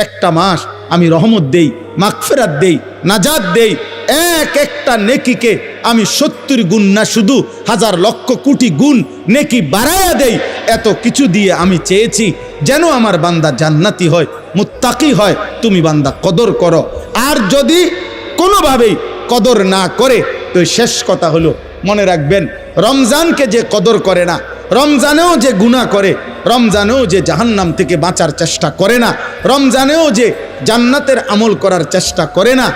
একটা মাস আমি রহমত দেই, মাগফিরাত দেই, নাজাত দেই, এক একটা নেকিকে আমি 70 গুণ না শুধু হাজার লক্ষ কোটি গুণ নেকি বাড়ায়া দেই। এত কিছু দিয়ে আমি চেয়েছি যেন আমার বান্দা জান্নাতি হয়, মুত্তাকি হয়। তুমি বান্দা কদর করো। আর যদি কোনোভাবেই কদর না করে তো শেষ কথা হলো, মনে রাখবেন রমজানকে যে কদর করে না, রমজানেও যে গুনাহ করে, রমজানেও যে জাহান্নাম থেকে বাঁচার চেষ্টা করে না, রমজানেও যে জান্নাতের আমল করার চেষ্টা করে না,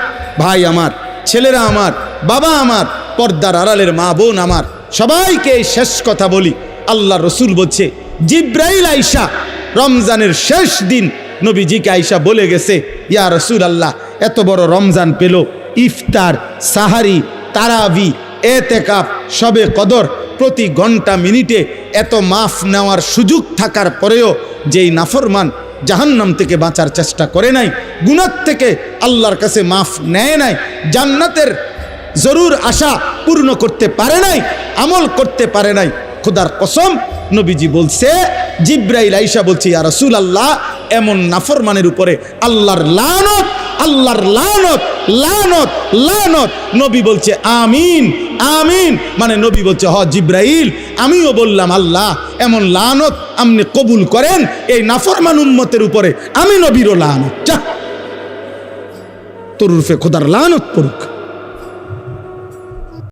ভাই আমার, ছেলেরা আমার, বাবা আমার, পর্দার আড়ালের মা বোন আমার, সবাইকে এই শেষ কথা বলি। আল্লাহ রসুল বলছে, জিব্রাইল আইসা রমজানের শেষ দিন নবীজিকে আইসা বলে গেছে, ইয়া রসুল আল্লাহ, এত বড় রমজান পেল, ইফতার, সাহারি, তারাবি, এতেকাফ, শবে কদর, প্রতি ঘন্টা মিনিটে এত মাফ নেওয়ার সুযোগ থাকার পরেও যেই নাফরমান জাহান্নাম থেকে বাঁচার চেষ্টা করে নাই, গুনাহ থেকে আল্লাহর কাছে মাফ নেয় নাই, জান্নাতের জরুর আশা পূর্ণ করতে পারে নাই, আমল করতে পারে নাই, খোদার কসম নবীজি বলছে, জিব্রাইল আইসা বলছে, ইয়া রাসূলুল্লাহ, এমন নাফরমানের উপরে আল্লাহর লানত, আল্লাহর লানত, লানত, লানত। নবী বলছে আমিন, আমিন। মানে নবী বলছে, হ জিব্রাইল, আমিও বললাম আল্লাহ এমন লানত আপনি কবুল করেন এই নাফরমান উম্মতের উপরে, আমি নবীরও লানত, যা তোর রূপে খোদার লানত পড়ুক।